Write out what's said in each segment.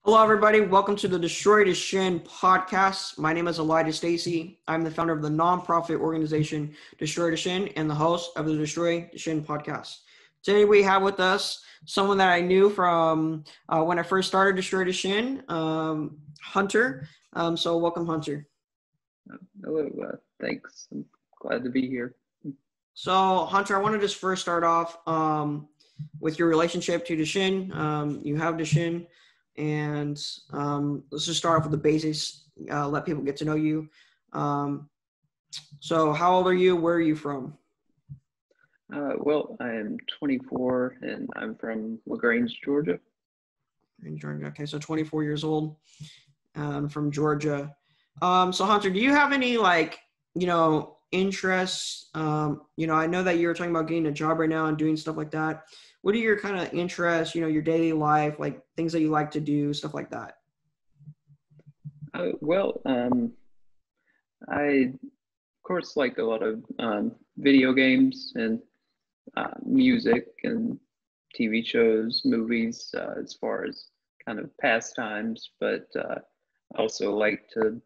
Hello, everybody. Welcome to the Destroy Duchenne Podcast. My name is Elijah Stacy. I'm the founder of the nonprofit organization Destroy Duchenne and the host of the Destroy Duchenne Podcast. Today, we have with us someone that I knew from when I first started Destroy Duchenne, Hunter. So welcome, Hunter. Hello, thanks. I'm glad to be here. So, Hunter, I want to just first start off with your relationship to Duchenne. You have Duchenne. And let's just start off with the basics, let people get to know you. So how old are you? Where are you from? Well, I am 24 and I'm from LaGrange, Georgia. In Georgia. Okay, so 24 years old, from Georgia. So Hunter, do you have any interests? I know that you're talking about getting a job right now and doing stuff like that. What are your kind of interests, your daily life, like things that you like to do, stuff like that? I, of course, like a lot of video games and music and TV shows, movies, as far as kind of pastimes, but I also like to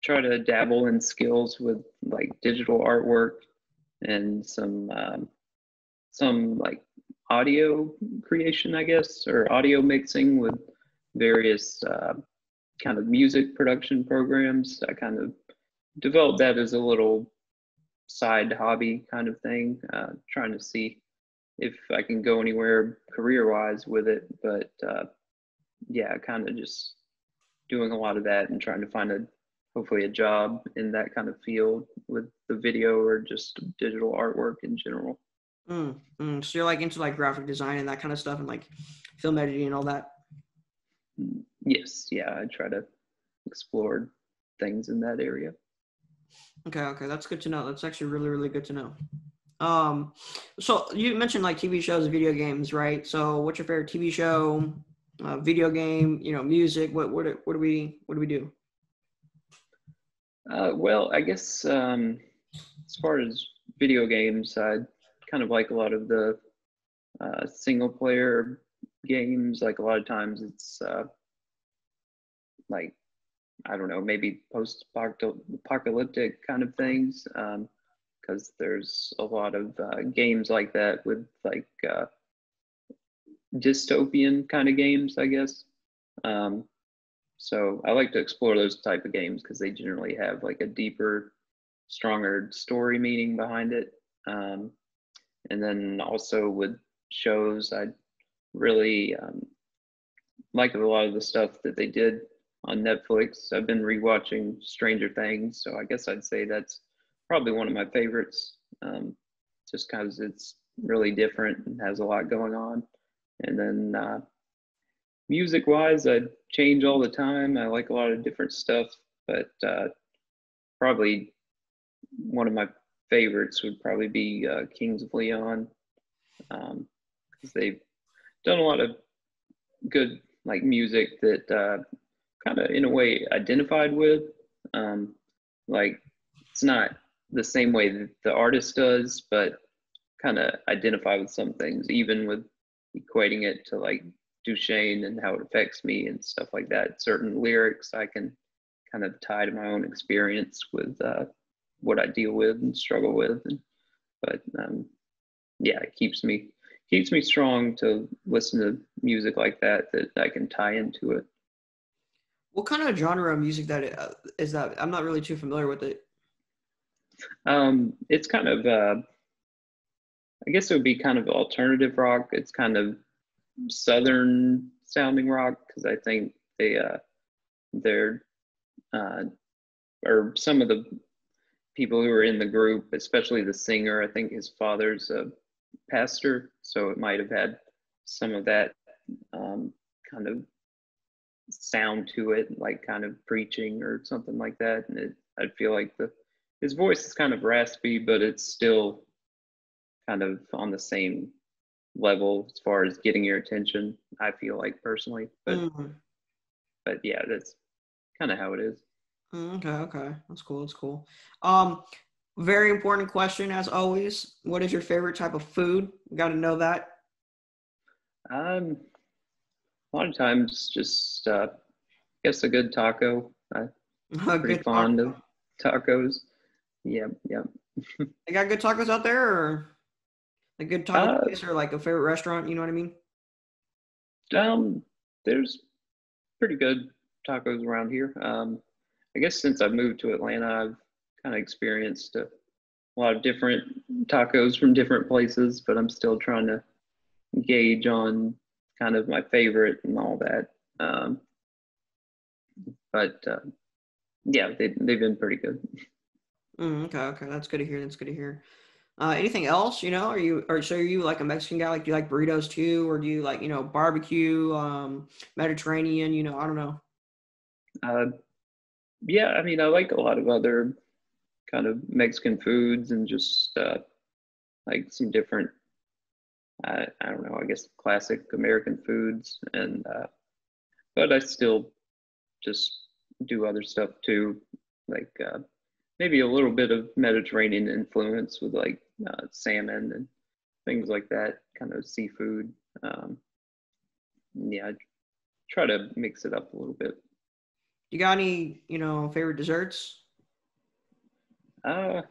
try to dabble in skills with like digital artwork and some like audio creation, I guess, or audio mixing with various kind of music production programs. I kind of developed that as a little side hobby kind of thing, trying to see if I can go anywhere career-wise with it. But yeah, kind of just doing a lot of that and trying to find hopefully a job in that kind of field with the video or just digital artwork in general. So you're like into like graphic design and that kind of stuff and like film editing and all that? Yes, yeah, I try to explore things in that area. Okay, that's good to know. That's actually really, really good to know. So you mentioned like TV shows and video games, right? So what's your favorite TV show, video game, music? What do we do? Well, I guess as far as video games, I kind of like a lot of the single player games. Like a lot of times it's like, I don't know, maybe post-apocalyptic kind of things, because there's a lot of games like that with like dystopian kind of games, I guess. So I like to explore those type of games because they generally have like a deeper, stronger story meaning behind it. And then also with shows, I really like a lot of the stuff that they did on Netflix. I've been rewatching Stranger Things, so I guess I'd say that's probably one of my favorites, just because it's really different and has a lot going on. And then music-wise, I change all the time. I like a lot of different stuff, but probably one of my favorites would probably be Kings of Leon, because they've done a lot of good like music that kind of in a way identified with. Like it's not the same way that the artist does, but kind of identify with some things, even with equating it to like Duchenne and how it affects me and stuff like that. Certain lyrics I can kind of tie to my own experience with what I deal with and struggle with. But yeah, it keeps me strong to listen to music like that I can tie into it. What kind of genre of music is that? I'm not really too familiar with it. It's kind of I guess it would be kind of alternative rock. It's kind of southern sounding rock because I think they're or some of the people who are in the group, especially the singer, I think his father's a pastor, so it might have had some of that kind of sound to it, like kind of preaching or something like that. And I feel like his voice is kind of raspy, but it's still kind of on the same level as far as getting your attention, I feel like personally. But yeah, that's kind of how it is. Okay. That's cool. Very important question as always. What is your favorite type of food? Got to know that. A lot of times, just I guess a good taco. I'm A pretty good fond of taco. tacos. Yep, yep. They got good tacos out there, or a good taco Uh, place, or like a favorite restaurant? You know what I mean? there's pretty good tacos around here. I guess since I've moved to Atlanta, I've kind of experienced a lot of different tacos from different places, but I'm still trying to gauge on kind of my favorite and all that. Um, but yeah, they've been pretty good. Okay, okay, that's good to hear. That's good to hear. Anything else? You know, are you like a Mexican guy? Like, do you like burritos too, or do you like barbecue, Mediterranean? You know, I don't know. Uh, yeah, I mean, I like a lot of other kind of Mexican foods and just like some different, I don't know, I guess classic American foods. And but I still just do other stuff too, like maybe a little bit of Mediterranean influence with like salmon and things like that, kind of seafood. Um, yeah, I try to mix it up a little bit. You got any favorite desserts? Uh,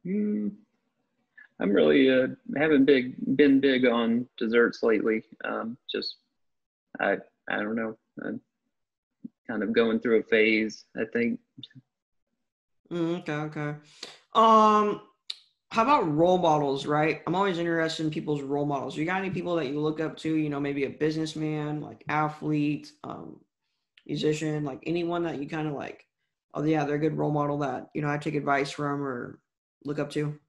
hmm, I'm really haven't been big on desserts lately. Just I I don't know. I'm kind of going through a phase, I think. Okay, okay. Um, how about role models, right? I'm always interested in people's role models. You got any people that you look up to, maybe a businessman, like athlete, musician, like anyone that you kind of like, oh yeah, they're a good role model that, I take advice from or look up to?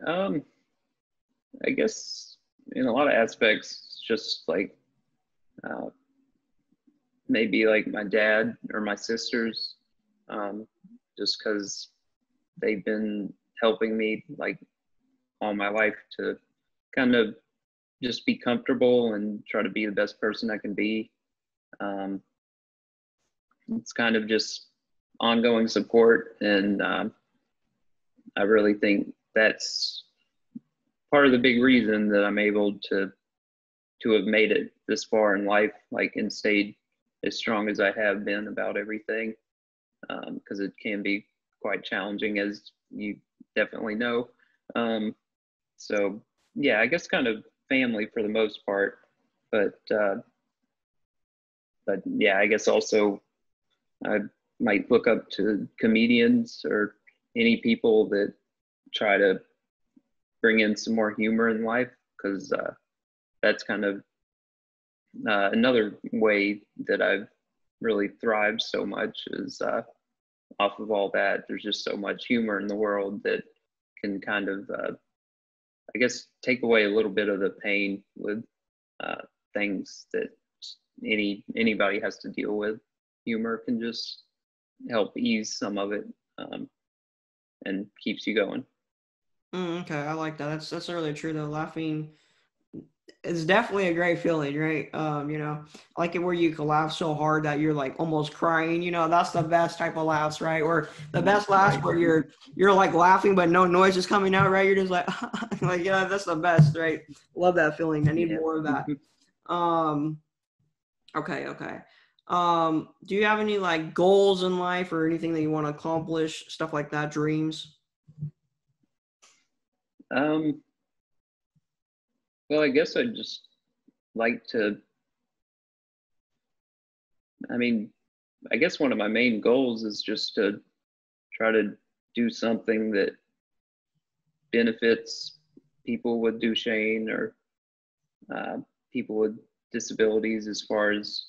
Um, I guess in a lot of aspects, just like uh, maybe like my dad or my sisters, um, just because they've been helping me like all my life to kind of just be comfortable and try to be the best person I can be. Um, it's kind of just ongoing support, and I really think that's part of the big reason that I'm able to have made it this far in life, like and stayed as strong as I have been about everything, because it can be quite challenging, as you definitely know. Um, so yeah, I guess kind of family for the most part, but yeah, I guess also I might look up to comedians or any people that try to bring in some more humor in life, because that's kind of another way that I've really thrived so much is off of all that. There's just so much humor in the world that can kind of, I guess, take away a little bit of the pain with uh, things that anybody has to deal with. Humor can just help ease some of it, and keeps you going. Okay, I like that. That's really true though. Laughing is definitely a great feeling, right? I like it where you can laugh so hard that you're like almost crying. That's the best type of laughs, right? Or the best laughs Right. where you're like laughing but no noise is coming out, right? You're just like like that's the best, right? Love that feeling. I need Yeah. more of that. Um, okay, okay. Do you have any like goals in life or anything that you want to accomplish, stuff like that, dreams? um, well, I guess I'd just like to, I mean, I guess one of my main goals is just to try to do something that benefits people with Duchenne or uh, people with disabilities, as far as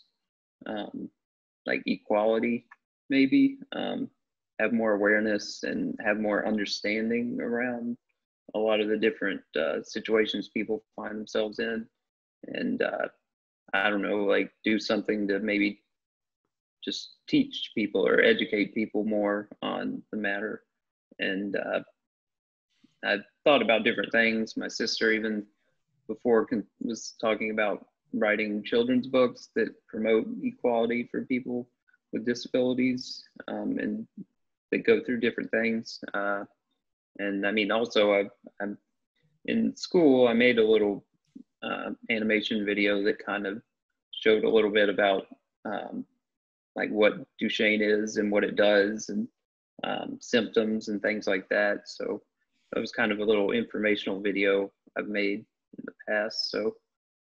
um, like equality, maybe have more awareness and have more understanding around a lot of the different situations people find themselves in. And I don't know, like do something to maybe just teach people or educate people more on the matter. And I've thought about different things. My sister even before was talking about writing children's books that promote equality for people with disabilities, and that go through different things. And I mean, also, I'm in school. I made a little animation video that kind of showed a little bit about like what Duchenne is and what it does, and symptoms and things like that. So that was kind of a little informational video I've made in the past. So,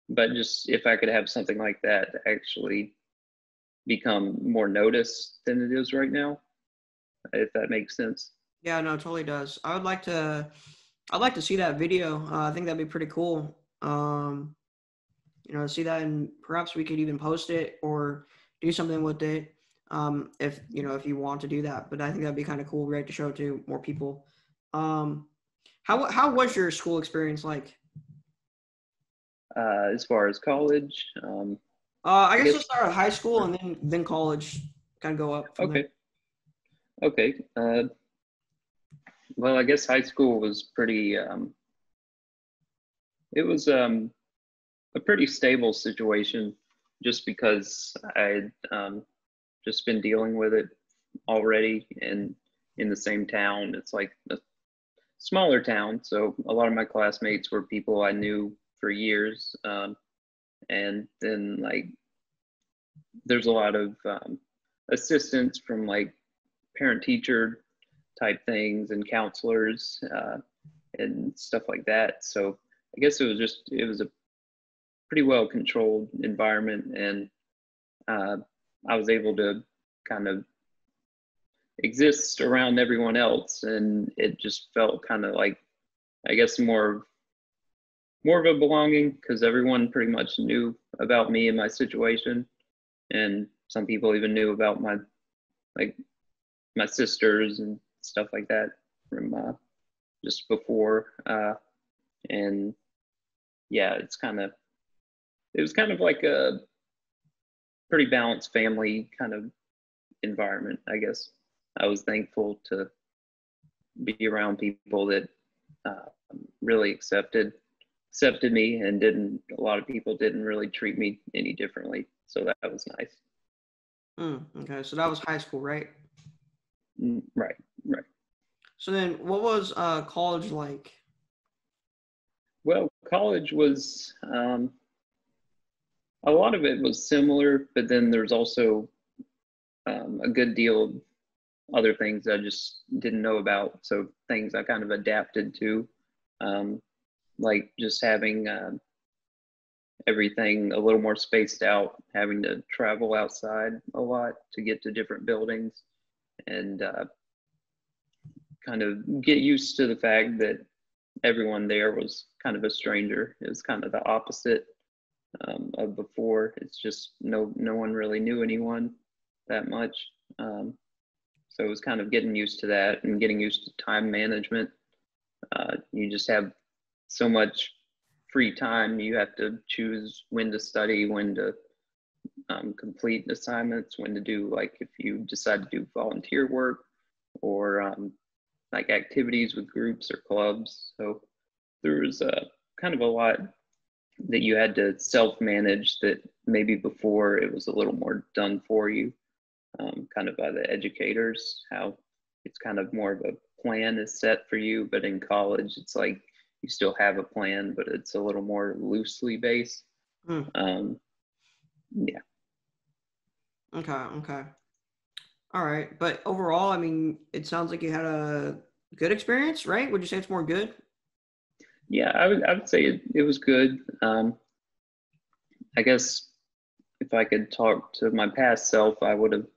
but just if I could have something like that to actually become more noticed than it is right now, if that makes sense. Yeah, no, it totally does. I'd like to see that video. I think that'd be pretty cool. See that, and perhaps we could even post it or do something with it. If you want to do that, but I think that'd be kind of cool, right, to show it to more people. How was your school experience like? As far as college, I guess we'll start at high school and then college, kind of go up from there. Okay. Well, I guess high school was pretty. It was a pretty stable situation, just because I had just been dealing with it already, and in the same town. It's like a smaller town, so a lot of my classmates were people I knew for years, and then like there's a lot of assistance from like parent teacher type things and counselors and stuff like that. So I guess it was a pretty well controlled environment, and I was able to kind of exist around everyone else, and it just felt kind of like, I guess, more of a belonging, because everyone pretty much knew about me and my situation, and some people even knew about my sisters and stuff like that from just before, and yeah, it was kind of like a pretty balanced family kind of environment, I guess. I was thankful to be around people that really accepted me, and a lot of people didn't really treat me any differently. So that was nice. Okay, so that was high school, right? Right. So then what was college like? Well, college was, a lot of it was similar, but then there's also a good deal of other things I just didn't know about. So things I kind of adapted to, like just having everything a little more spaced out, having to travel outside a lot to get to different buildings, and kind of get used to the fact that everyone there was kind of a stranger. It was kind of the opposite of before. It's just no one really knew anyone that much. So it was kind of getting used to that and getting used to time management. You just have so much free time. You have to choose when to study, when to complete assignments, when to do, like, if you decide to do volunteer work or like activities with groups or clubs. So there was kind of a lot that you had to self-manage that maybe before it was a little more done for you, kind of by the educators, how it's kind of more of a plan is set for you. But in college, it's like you still have a plan, but it's a little more loosely based. Yeah. Okay. All right. But overall, I mean, it sounds like you had a good experience, right? Would you say it's more good? Yeah, I would say it was good. I guess if I could talk to my past self, I would have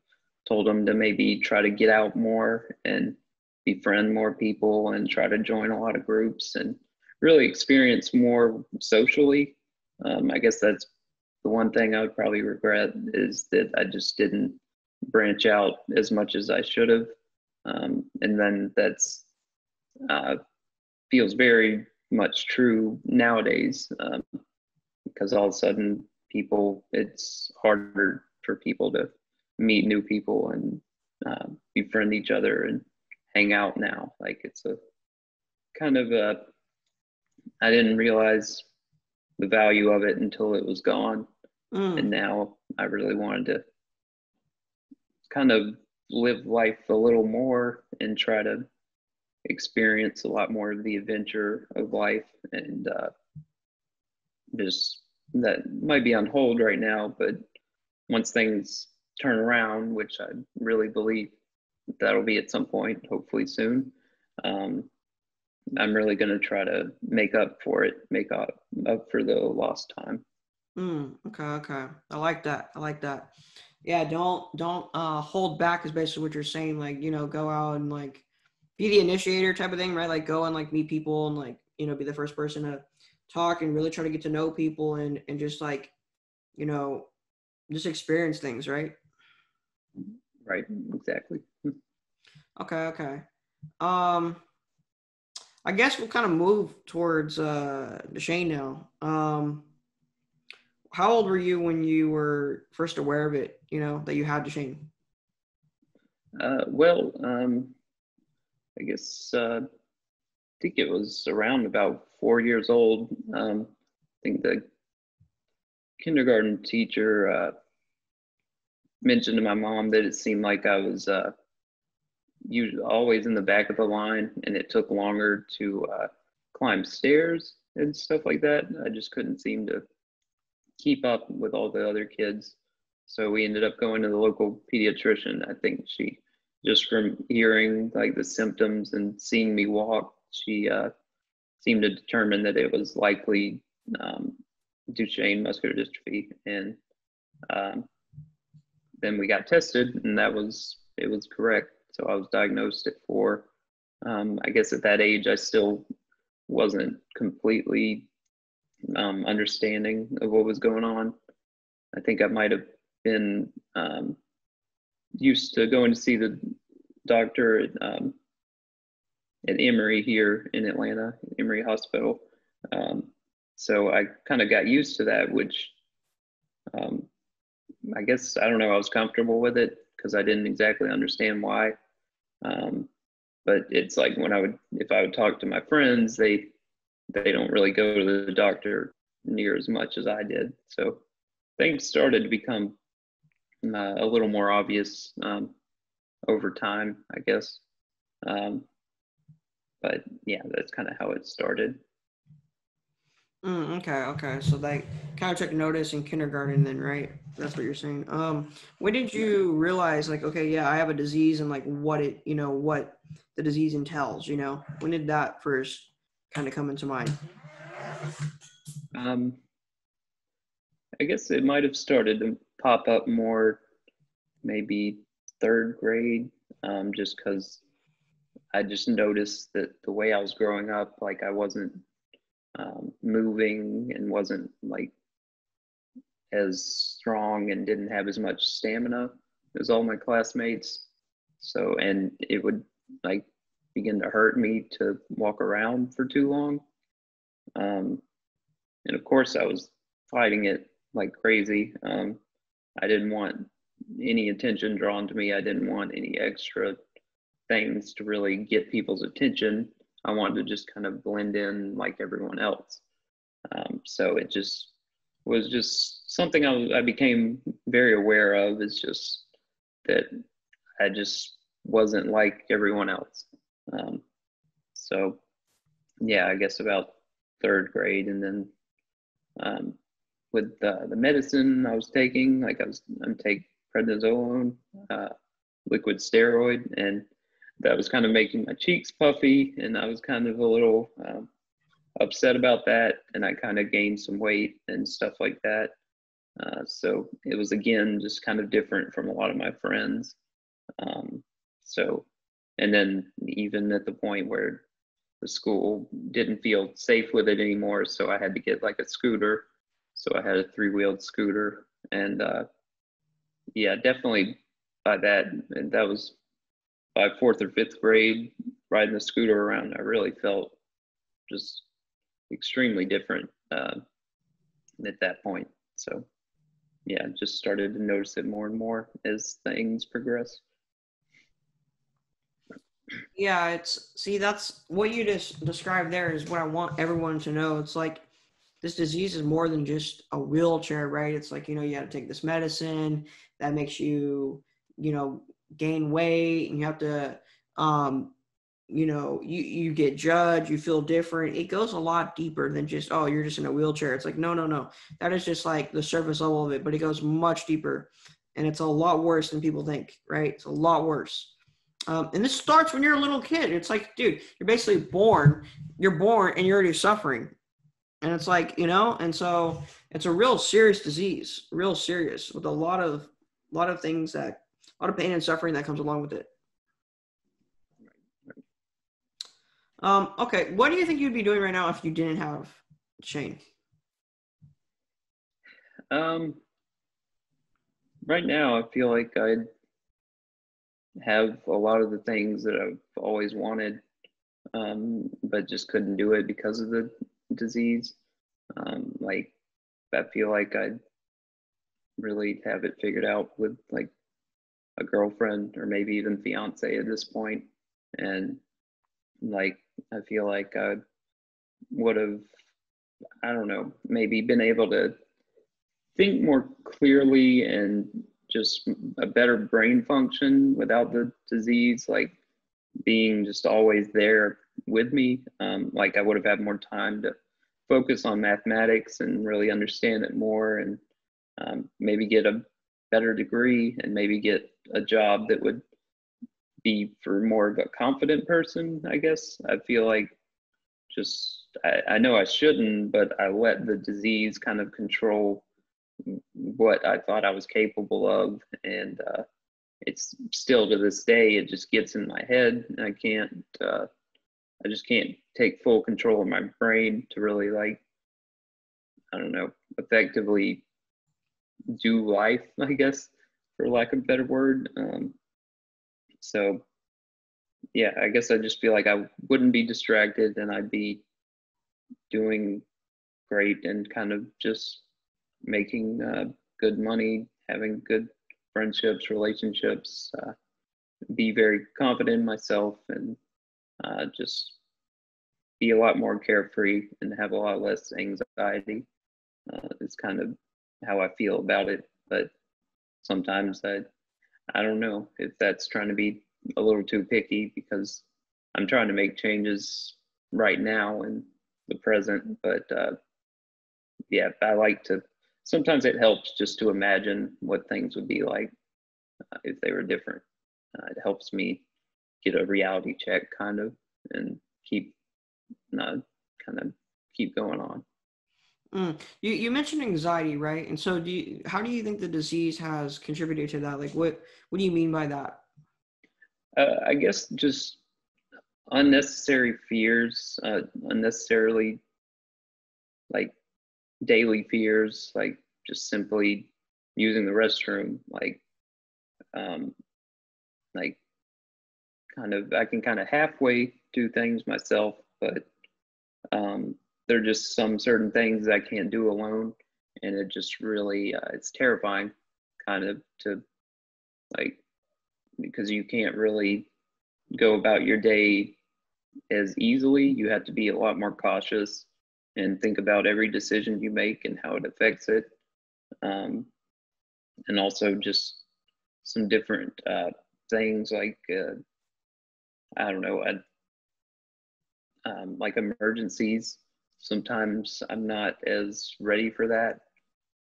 told him to maybe try to get out more and befriend more people and try to join a lot of groups and really experience more socially. I guess that's the one thing I would probably regret, is that I just didn't branch out as much as I should have. And then that's feels very much true nowadays, because all of a sudden it's harder for people to meet new people and befriend each other and hang out now. Like, it's a kind of I didn't realize the value of it until it was gone. And now I really wanted to kind of live life a little more and try to experience a lot more of the adventure of life, and just that might be on hold right now, but once things turn around, which I really believe that'll be at some point, hopefully soon, I'm really going to try to make up for it, make up for the lost time. Okay. I like that. Yeah, don't hold back is basically what you're saying. Like, go out and like be the initiator type of thing, right? Like go and like meet people and like, be the first person to talk and really try to get to know people and just like, just experience things, right? Right, exactly. Okay. I guess we'll kind of move towards Duchenne now. How old were you when you were first aware of it, that you had Duchenne? Well, I guess I think it was around about 4 years old. I think the kindergarten teacher mentioned to my mom that it seemed like I was usually always in the back of the line, and it took longer to climb stairs and stuff like that. I just couldn't seem to keep up with all the other kids. So we ended up going to the local pediatrician. I think she, just from hearing like the symptoms and seeing me walk, she seemed to determine that it was likely Duchenne muscular dystrophy. And then we got tested, and it was correct. So I was diagnosed at 4. I guess at that age, I still wasn't completely understanding of what was going on. I think I might have been used to going to see the doctor at Emory here in Atlanta, Emory Hospital. So I kind of got used to that, which I guess, I don't know, I was comfortable with it because I didn't exactly understand why. But it's like if I would talk to my friends, they don't really go to the doctor near as much as I did. So things started to become a little more obvious over time, I guess. But yeah, that's kind of how it started. Okay. So they kind of took notice in kindergarten then, right? That's what you're saying. When did you realize like, okay, yeah, I have a disease and like what the disease entails, When did that first kind of come into mind? I guess it might have started to pop up more maybe 3rd grade, just because I just noticed that the way I was growing up, like I wasn't moving and wasn't like as strong and didn't have as much stamina as all my classmates. So, and it would like begin to hurt me to walk around for too long. And of course, I was fighting it like crazy. I didn't want any attention drawn to me. I didn't want any extra things to really get people's attention. I wanted to just kind of blend in like everyone else. So it just was just something I became very aware of, is just that I just wasn't like everyone else. So yeah, I guess about 3rd grade, and then with the medicine I was taking, like I'm taking prednisolone, liquid steroid, and that was kind of making my cheeks puffy, and I was kind of a little upset about that, and I kind of gained some weight and stuff like that. So it was, again, just kind of different from a lot of my friends. So, and then even at the point where the school didn't feel safe with it anymore, so I had to get like a scooter. So I had a 3-wheeled scooter, and yeah, definitely by that, and that was by 4th or 5th grade, riding the scooter around, I really felt just extremely different at that point. So yeah, just started to notice it more and more as things progressed. Yeah, that's what you just described there is what I want everyone to know. It's like this disease is more than just a wheelchair, right? It's like, you have to take this medicine that makes you, gain weight, and you have to, you get judged, you feel different. It goes a lot deeper than just, oh, you're just in a wheelchair. It's like, no. That is just like the surface level of it, but it goes much deeper. And it's a lot worse than people think, right? It's a lot worse. And this starts when you're a little kid. It's like, dude, you're basically born and you're already suffering. And it's like, and so it's a real serious disease, real serious, with a lot of things a lot of pain and suffering that comes along with it. Okay. What do you think you'd be doing right now if you didn't have Shane? Right now, I feel like I'd have a lot of the things that I've always wanted, but just couldn't do it because of the disease. Like, I feel like I'd really have it figured out with like a girlfriend or maybe even fiance at this point. And like, I feel like I would have, I don't know, maybe been able to think more clearly and just a better brain function without the disease, like being just always there with me. Like I would have had more time to focus on mathematics and really understand it more, and maybe get a better degree and maybe get a job that would be for more of a confident person, I guess. I feel like I know I shouldn't, but I let the disease kind of control what I thought I was capable of. And it's still to this day, it just gets in my head, and I just can't take full control of my brain to really, like, I don't know, effectively do life, I guess, for lack of a better word. So yeah, I guess I just feel like I wouldn't be distracted and I'd be doing great and kind of just making good money, having good friendships, relationships, be very confident in myself, and just be a lot more carefree and have a lot less anxiety. It's kind of how I feel about it. But sometimes I don't know if that's trying to be a little too picky, because I'm trying to make changes right now in the present. But yeah, I like to, sometimes it helps just to imagine what things would be like if they were different. It helps me get a reality check kind of, and keep keep going on. You mentioned anxiety, right? And so how do you think the disease has contributed to that? Like, what do you mean by that? I guess just unnecessary fears, unnecessarily like daily fears, like just simply using the restroom, like I can kind of halfway do things myself, but there are just some certain things I can't do alone, and it just really it's terrifying, kind of, to, like, because you can't really go about your day as easily. You have to be a lot more cautious and think about every decision you make and how it affects it, and also just some different things like I don't know, like emergencies. Sometimes I'm not as ready for that.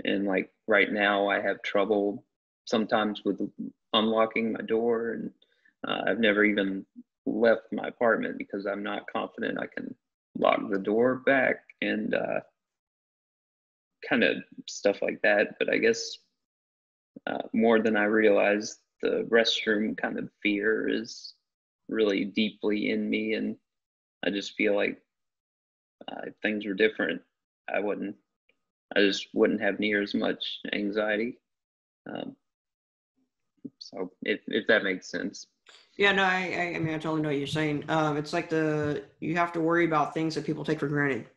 And like right now, I have trouble sometimes with unlocking my door. And I've never even left my apartment because I'm not confident I can lock the door back, and kind of stuff like that. But I guess more than I realized, the restroom kind of fear is really deeply in me. And I just feel like if things were different, I just wouldn't have near as much anxiety. So if that makes sense. Yeah, no, I mean, I totally know what you're saying. It's like you have to worry about things that people take for granted.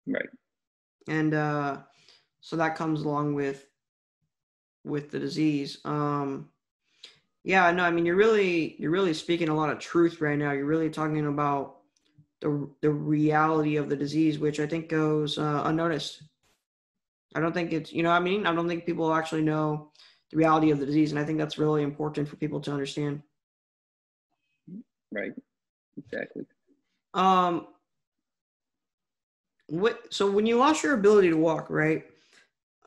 Right. And so that comes along with the disease. Yeah, no, I mean, you're really speaking a lot of truth right now. You're really talking about the reality of the disease, which I think goes unnoticed. I don't think it's, I mean, I don't think people actually know the reality of the disease. And I think that's really important for people to understand. Right. Exactly. So when you lost your ability to walk, right?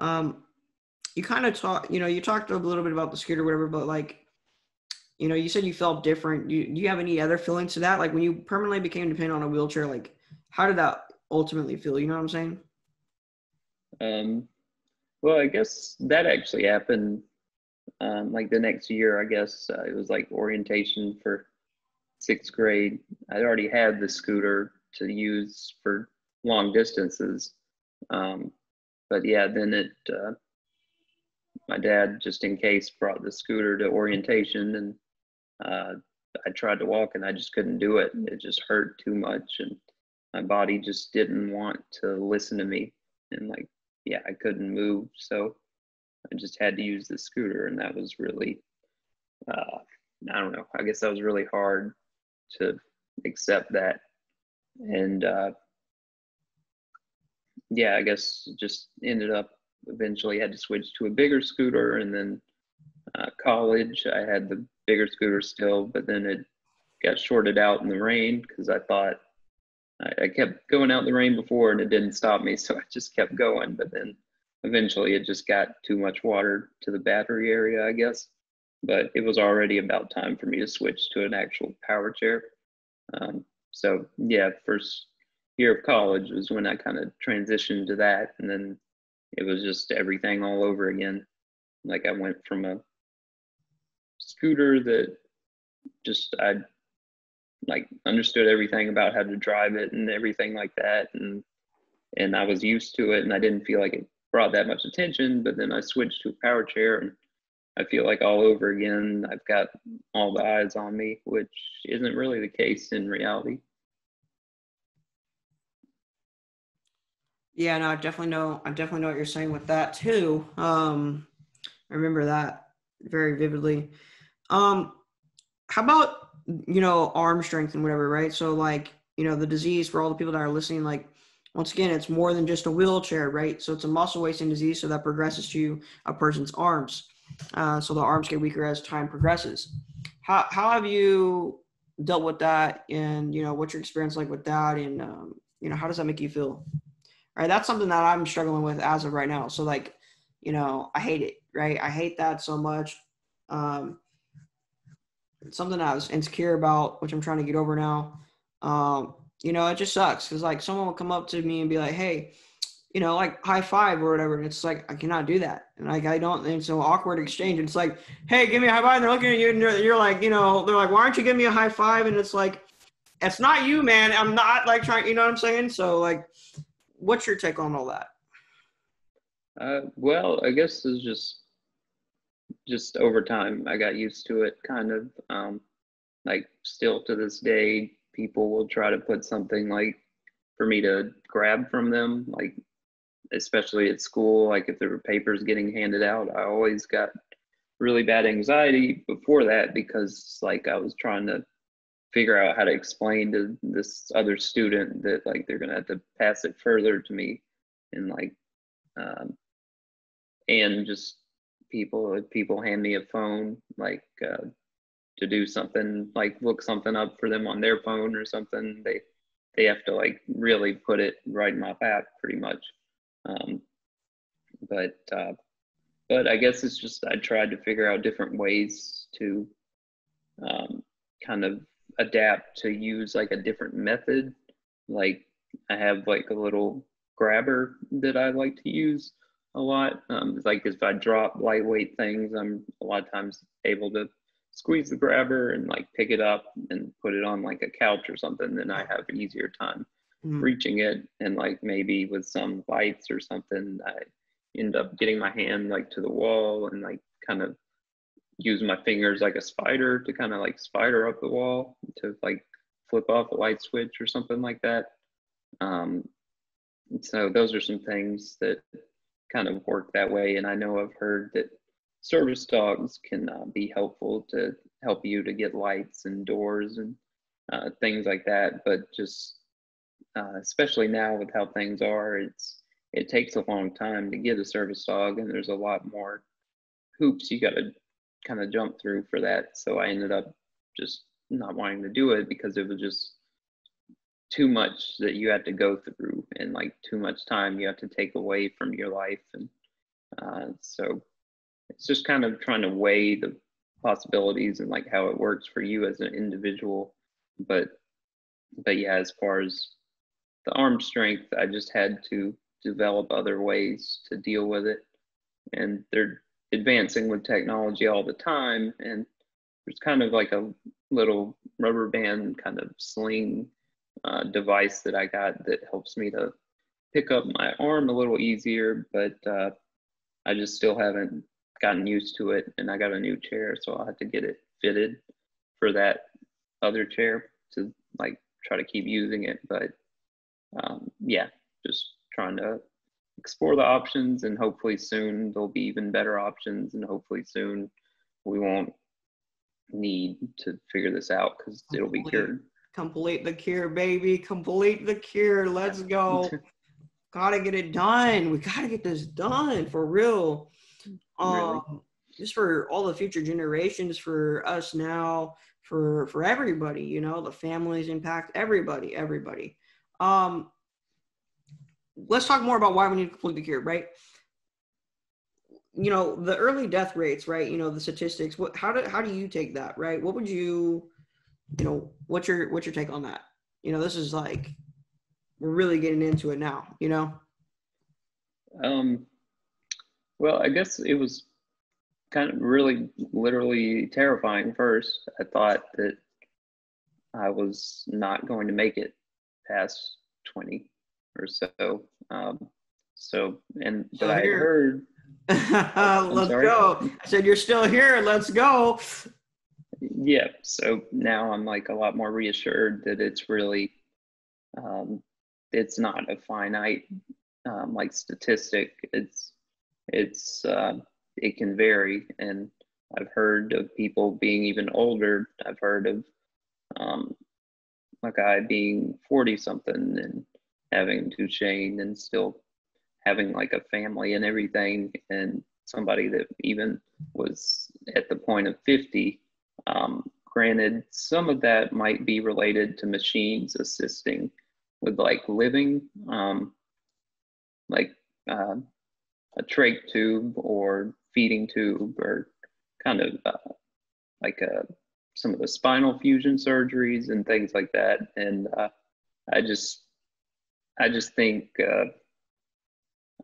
You kind of you talked a little bit about the scooter or whatever, but like, you said you felt different. Do you have any other feelings to that? Like when you permanently became dependent on a wheelchair, like how did that ultimately feel? You know what I'm saying? Well, I guess that actually happened like the next year. I guess it was like orientation for 6th grade. I already had the scooter to use for long distances. But yeah, then my dad, just in case, brought the scooter to orientation, and uh, I tried to walk and I just couldn't do it. It just hurt too much, and my body just didn't want to listen to me. And like, yeah, I couldn't move. So I just had to use the scooter. And that was really, I don't know, I guess that was really hard to accept that. And yeah, I guess just ended up eventually had to switch to a bigger scooter. And then college, I had the bigger scooter still, but then it got shorted out in the rain because I thought I kept going out in the rain before and it didn't stop me. So I just kept going. But then eventually it just got too much water to the battery area, I guess. But it was already about time for me to switch to an actual power chair. So yeah, first year of college was when I kind of transitioned to that. And then it was just everything all over again. Like I went from a scooter that just I like understood everything about how to drive it and everything like that, and I was used to it and I didn't feel like it brought that much attention. But then I switched to a power chair and I feel like all over again I've got all the eyes on me, which isn't really the case in reality. Yeah, no, I definitely know what you're saying with that too. I remember that very vividly. Um, how about, arm strength and whatever, right? So like, the disease for all the people that are listening, like once again, it's more than just a wheelchair, right? So it's a muscle wasting disease. So that progresses to a person's arms. So the arms get weaker as time progresses. How have you dealt with that? And, what's your experience like with that? And, how does that make you feel? Right. That's something that I'm struggling with as of right now. So like, I hate it, right? I hate that so much. It's something I was insecure about, which I'm trying to get over now. It just sucks because like someone will come up to me and be like, hey, like high five or whatever. And it's like, I cannot do that. And like, I don't, and it's an awkward exchange. And it's like, hey, give me a high five. And they're looking at you and you're like, they're like, why aren't you giving me a high five? And it's like, it's not you, man. I'm not like trying, you know what I'm saying? So like, what's your take on all that? Well, I guess it's just over time I got used to it kind of. Like still to this day, people will try to put something like for me to grab from them, like especially at school, like if there were papers getting handed out, I always got really bad anxiety before that because like I was trying to figure out how to explain to this other student that like they're gonna have to pass it further to me, and like um, and just if people hand me a phone like to do something, like look something up for them on their phone or something, they have to like really put it right in my lap pretty much. um, but I guess it's just I tried to figure out different ways to um, kind of adapt to use like a different method. Like I have like a little grabber that I like to use a lot. Like if I drop lightweight things, I'm a lot of times able to squeeze the grabber and like pick it up and put it on like a couch or something. Then I have an easier time reaching it. And like maybe with some lights or something, I end up getting my hand like to the wall and like kind of use my fingers like a spider to kind of like spider up the wall to like flip off a light switch or something like that. Um, so those are some things that kind of work that way. And I know I've heard that service dogs can be helpful to help you to get lights and doors and things like that. But just especially now with how things are, it takes a long time to get a service dog, and there's a lot more hoops you got to kind of jump through for that. So I ended up just not wanting to do it because it was just too much that you had to go through, and like too much time you have to take away from your life. And so it's just kind of trying to weigh the possibilities and like how it works for you as an individual. But yeah, as far as the arm strength, I just had to develop other ways to deal with it. And they're advancing with technology all the time. And there's kind of like a little rubber band kind of sling device that I got that helps me to pick up my arm a little easier, but I just still haven't gotten used to it. And I got a new chair, so I'll have to get it fitted for that other chair to like try to keep using it. But yeah, just trying to explore the options, and hopefully soon there'll be even better options, and hopefully soon we won't need to figure this out because it'll be cured. Complete the cure, baby. Complete the cure. Let's go. Gotta get it done. We gotta get this done for real. Really? Just for all the future generations, for us now, for everybody, you know, the families impact everybody. Let's talk more about why we need to complete the cure, right? You know, the early death rates, right? You know, the statistics. How do you take that, right? What would you know, what's your take on that? You know, this is like, we're really getting into it now, you know? Well, I guess it was kind of really literally terrifying first. I thought that I was not going to make it past 20 or so. But I had heard. Let's go. I said, you're still here. Let's go. Yeah. So now I'm like a lot more reassured that it's really, it's not a finite like statistic. It can vary. And I've heard of people being even older. I've heard of a guy being 40 something and having Duchenne and still having like a family and everything, and somebody that even was at the point of 50. Granted, some of that might be related to machines assisting with like living, like a trach tube or feeding tube, or kind of some of the spinal fusion surgeries and things like that. And I just think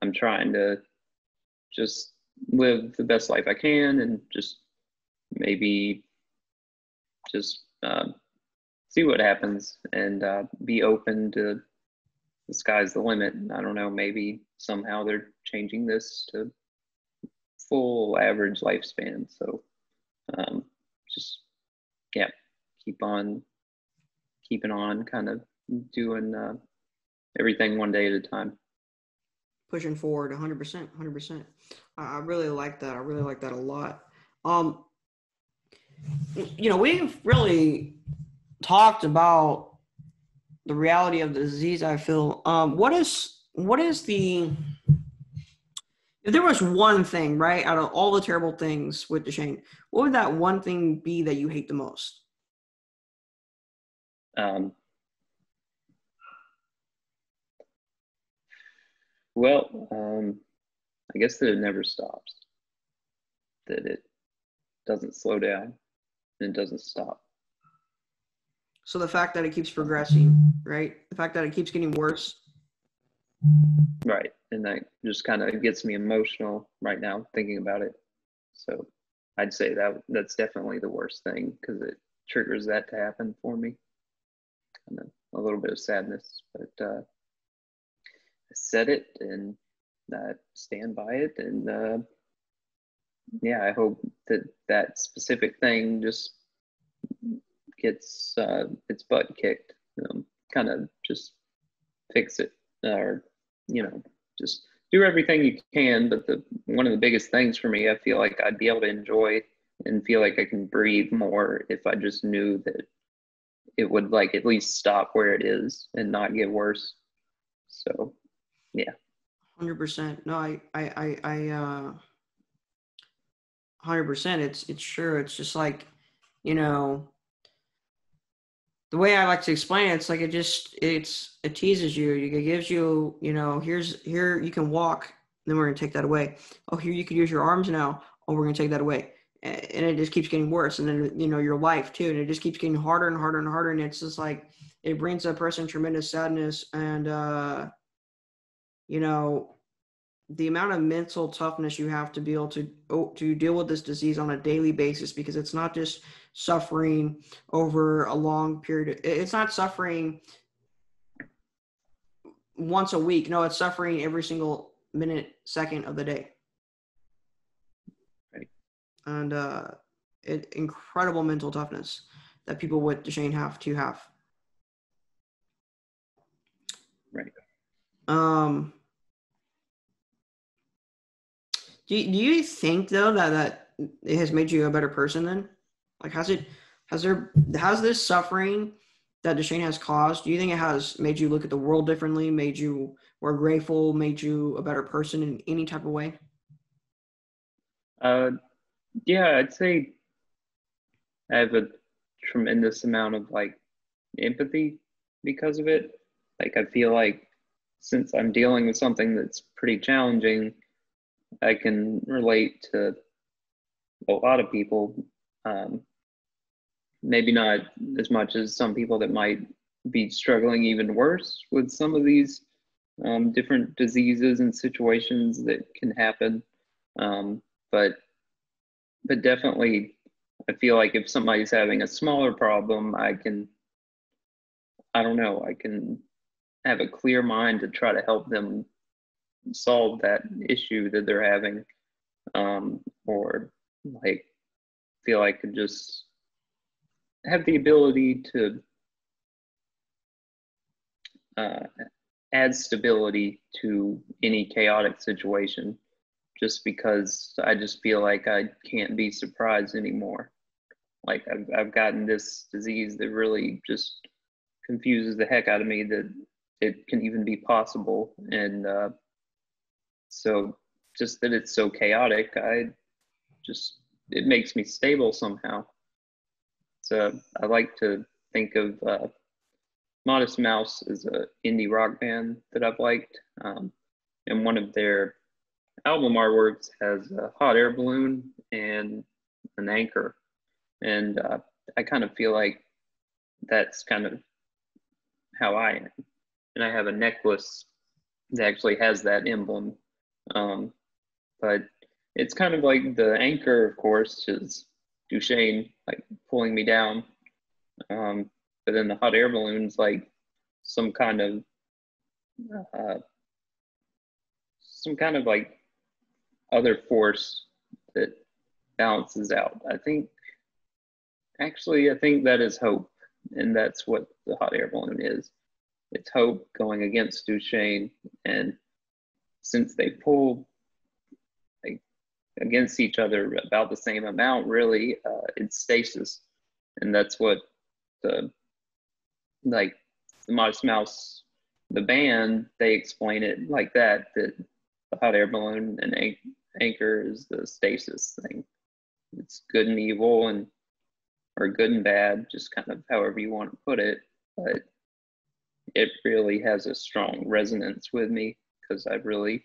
I'm trying to just live the best life I can, and just maybe just see what happens, and be open to the sky's the limit. I don't know, maybe somehow they're changing this to full average lifespan. So just, yeah, keeping on, kind of doing everything one day at a time. Pushing forward 100%. I really like that. I really like that a lot. You know, we've really talked about the reality of the disease, I feel. What is the, if there was one thing, right, out of all the terrible things with Duchenne, what would that one thing be that you hate the most? Well, I guess that it never stops, that it doesn't slow down and it doesn't stop. So the fact that it keeps progressing, right? The fact that it keeps getting worse. Right. And that just kind of gets me emotional right now thinking about it. So I'd say that's definitely the worst thing, because it triggers that to happen for me. Kind of a little bit of sadness, but I said it and I stand by it. And yeah, I hope that specific thing just gets its butt kicked, kind of just fix it, or just do everything you can. But one of the biggest things for me, I feel like I'd be able to enjoy and feel like I can breathe more if I just knew that it would like at least stop where it is and not get worse. So yeah. 100%. No, I 100%. It's sure. It's just like, you know, the way I like to explain it, it's like it teases you. It gives you, here you can walk, then we're gonna take that away. Oh, here you can use your arms now. Oh, we're gonna take that away. And it just keeps getting worse. And then, your life too, and it just keeps getting harder and harder and harder. And it's just like, it brings a person tremendous sadness. And, the amount of mental toughness you have to be able to deal with this disease on a daily basis, because it's not just suffering over a long period. It's not suffering once a week. No, it's suffering every single minute, second of the day. Right. And incredible mental toughness that people with Duchenne have to have. Right. Do you think though that it has made you a better person then? Like, has this suffering that Duchenne has caused, do you think it has made you look at the world differently, made you more grateful, made you a better person in any type of way? Yeah, I'd say I have a tremendous amount of like empathy because of it. Like, I feel like since I'm dealing with something that's pretty challenging, I can relate to a lot of people. Maybe not as much as some people that might be struggling even worse with some of these different diseases and situations that can happen. But definitely, I feel like if somebody's having a smaller problem, I can have a clear mind to try to help them solve that issue that they're having, or like feel I could just have the ability to add stability to any chaotic situation, just because I just feel like I can't be surprised anymore. Like, I've gotten this disease that really just confuses the heck out of me that it can even be possible. And so just that it's so chaotic, it makes me stable somehow. So I like to think of Modest Mouse as an indie rock band that I've liked. And one of their album artworks has a hot air balloon and an anchor. And I kind of feel like that's kind of how I am. And I have a necklace that actually has that emblem. But it's kind of like the anchor, of course, is Duchenne, like pulling me down. But then the hot air balloon's like some kind of like other force that balances out. I think that is hope, and that's what the hot air balloon is. It's hope going against Duchenne, and since they pull like against each other about the same amount, really, it's stasis, and that's what the Modest Mouse, the band, they explain it like that the hot air balloon and anchor is the stasis thing. It's good and evil, or good and bad, just kind of however you want to put it. But it really has a strong resonance with me because I really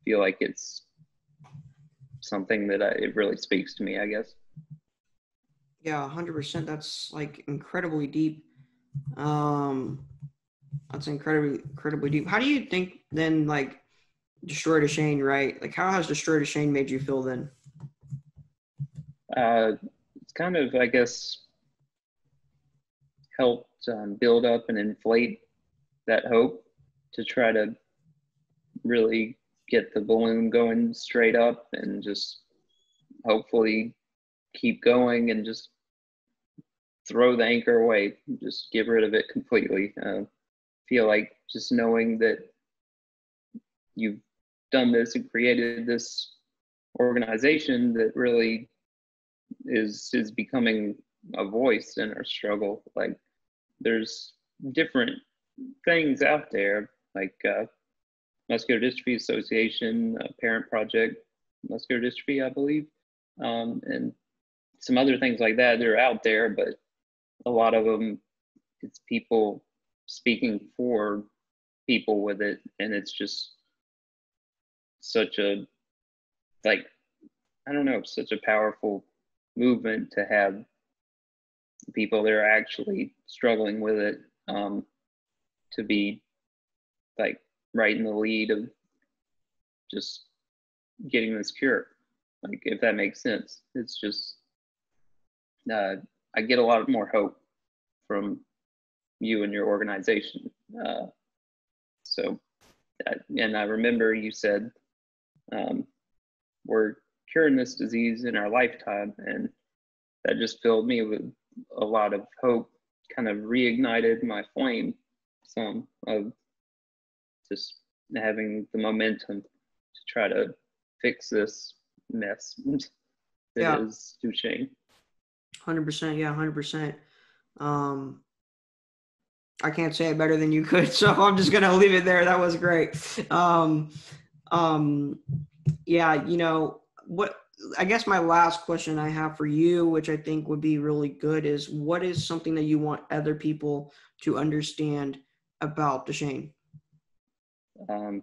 feel like it's something that it really speaks to me, I guess. Yeah, 100%. That's like incredibly deep. That's incredibly deep. How do you think then, like, Destroy Duchenne, right? Like, how has Destroy Duchenne made you feel then? It's kind of, I guess, helped build up and inflate that hope to try to really get the balloon going straight up and just hopefully keep going and just throw the anchor away, just get rid of it completely. Feel like just knowing that you've done this and created this organization that really is becoming a voice in our struggle. Like, there's different things out there, like Muscular Dystrophy Association, Parent Project Muscular Dystrophy, I believe, and some other things like that. They're out there, but a lot of them it's people speaking for people with it, and it's just such a, like, I don't know, such a powerful movement to have people that are actually struggling with it, to be like right in the lead of just getting this cure. Like, if that makes sense, it's just, I get a lot more hope from you and your organization. So, and I remember you said, we're curing this disease in our lifetime, and that just filled me with a lot of hope, kind of reignited my flame some of just having the momentum to try to fix this mess that is Duchenne. 100%. Yeah, 100%. I can't say it better than you could, so I'm just gonna leave it there. That was great. Yeah, you know what? I guess my last question I have for you, which I think would be really good, is what is something that you want other people to understand about Duchenne? I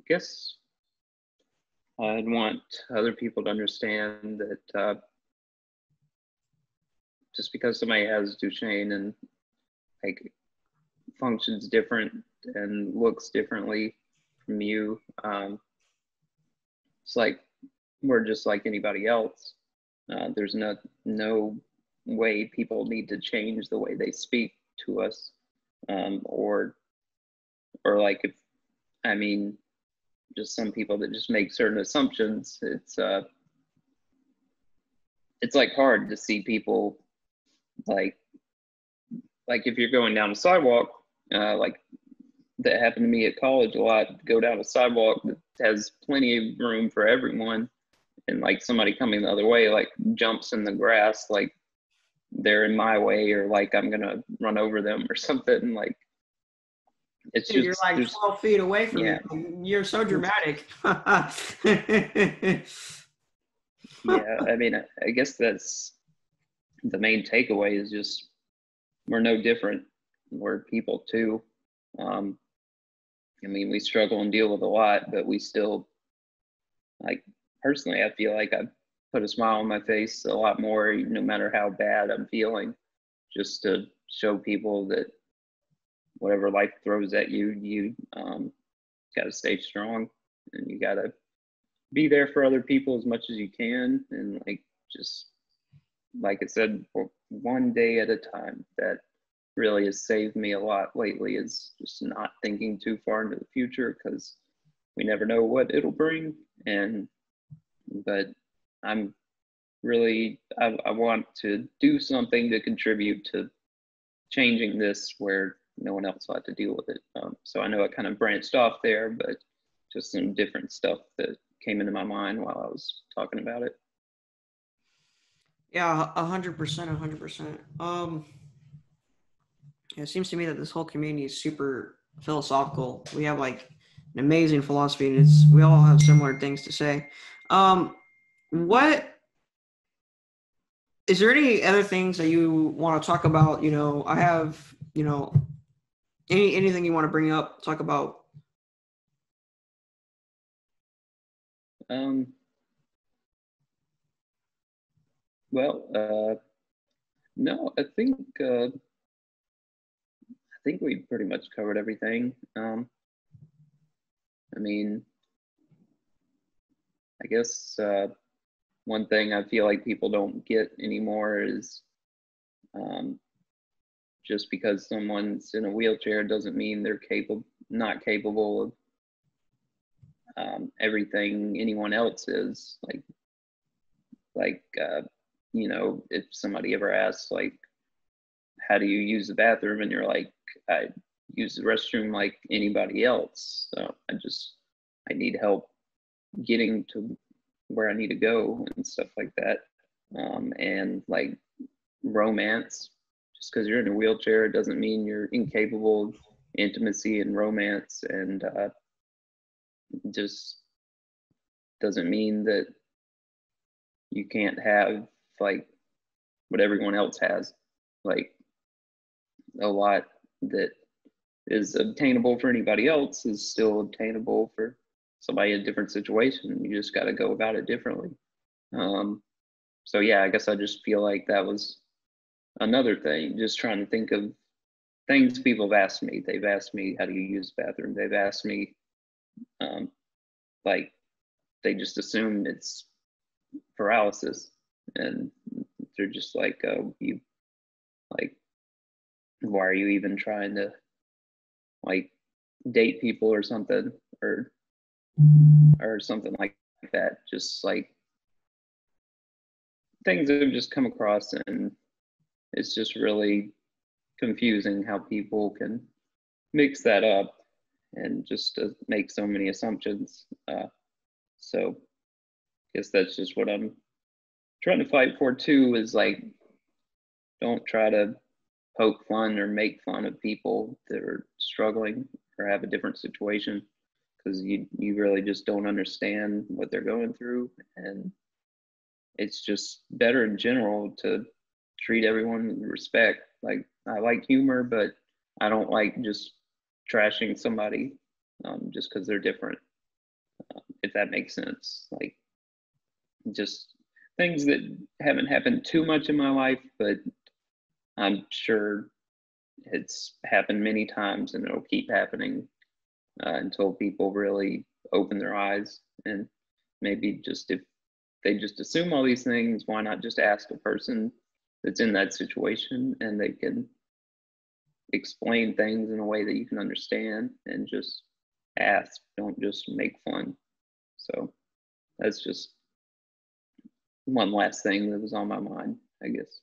guess I'd want other people to understand that just because somebody has Duchenne and like functions different and looks differently from you, it's like we're just like anybody else. There's no way people need to change the way they speak to us, or like, if, I mean, just some people that just make certain assumptions. It's like hard to see people like if you're going down a sidewalk, like that happened to me at college a lot, go down a sidewalk that has plenty of room for everyone, and like somebody coming the other way like jumps in the grass like they're in my way, or like I'm gonna run over them or something. Like, it's Dude, just, you're like 12 feet away from yeah. me. You're so dramatic. Yeah, I mean, I guess that's the main takeaway, is just we're no different. We're people too. I mean, we struggle and deal with a lot, but we still, like, personally, I feel like I put a smile on my face a lot more, no matter how bad I'm feeling, just to show people that whatever life throws at you, you got to stay strong, and you got to be there for other people as much as you can. And like, just like I said, for one day at a time. That really has saved me a lot lately, is just not thinking too far into the future, because we never know what it'll bring. But I'm really, I want to do something to contribute to changing this where no one else will have to deal with it. So I know I kind of branched off there, but just some different stuff that came into my mind while I was talking about it. Yeah, 100%, 100%. It seems to me that this whole community is super philosophical. We have like an amazing philosophy, and we all have similar things to say. What is there any other things that you want to talk about? I have, anything you want to bring up, talk about? Well, no, I think we pretty much covered everything. I mean, I guess one thing I feel like people don't get anymore is, just because someone's in a wheelchair doesn't mean they're not capable of everything anyone else is. Like, if somebody ever asks, like, how do you use the bathroom? And you're like, I use the restroom like anybody else. So I need help getting to where I need to go and stuff like that. And like romance, just because you're in a wheelchair doesn't mean you're incapable of intimacy and romance, and just doesn't mean that you can't have like what everyone else has. Like, a lot that is obtainable for anybody else is still obtainable for somebody in a different situation. You just got to go about it differently. So yeah, I guess I just feel like that was another thing, just trying to think of things people have asked me. They've asked me, how do you use the bathroom? They've asked me, like, they just assume it's paralysis, and they're just like, you, like, why are you even trying to, like, date people or something, or something like that? Just like things that have just come across, and it's just really confusing how people can mix that up and just make so many assumptions. So I guess that's just what I'm trying to fight for too, is like, don't try to poke fun or make fun of people that are struggling or have a different situation, because you really just don't understand what they're going through. And it's just better in general to treat everyone with respect. Like, I like humor, but I don't like just trashing somebody just because they're different, if that makes sense. Like, just things that haven't happened too much in my life, but I'm sure it's happened many times, and it'll keep happening until people really open their eyes. And maybe just, if they just assume all these things, why not just ask a person that's in that situation, and they can explain things in a way that you can understand, and just ask, don't just make fun. So that's just one last thing that was on my mind, I guess.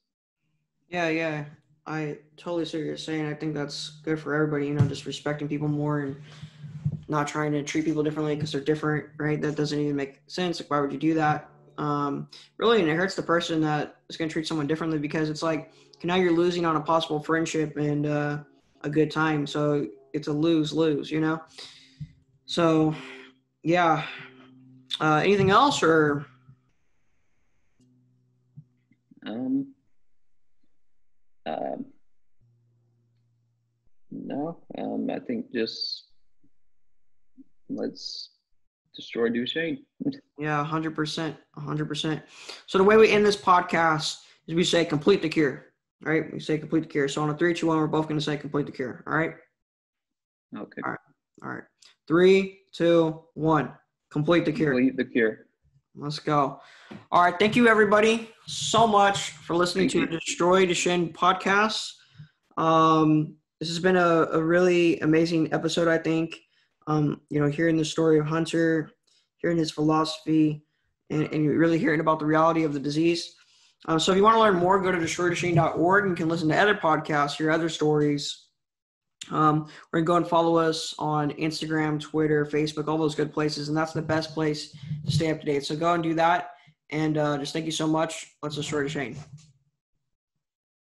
Yeah. I totally see what you're saying. I think that's good for everybody, just respecting people more and not trying to treat people differently because they're different, right? That doesn't even make sense. Like, why would you do that? Really, and it hurts the person that is going to treat someone differently, because it's like, now you're losing on a possible friendship and a good time. So it's a lose-lose, So, yeah. Anything else, or? No, I think just let's destroy Duchenne. Yeah, 100%, 100%. So the way we end this podcast is we say complete the cure, right? We say complete the cure. So on a 3, 2, 1, we're both going to say complete the cure. All right? Okay. All right. 3, 2, 1. Complete the cure. Complete the cure. Let's go. All right. Thank you, everybody, so much for listening to the Destroy Duchenne podcast. This has been a really amazing episode, I think. Hearing the story of Hunter, hearing his philosophy, and really hearing about the reality of the disease. So if you want to learn more, go to destroyduchenne.org and you can listen to other podcasts, hear other stories. We're going to go and follow us on Instagram, Twitter, Facebook, all those good places. And that's the best place to stay up to date. So go and do that. And just thank you so much. Let's destroy Duchenne.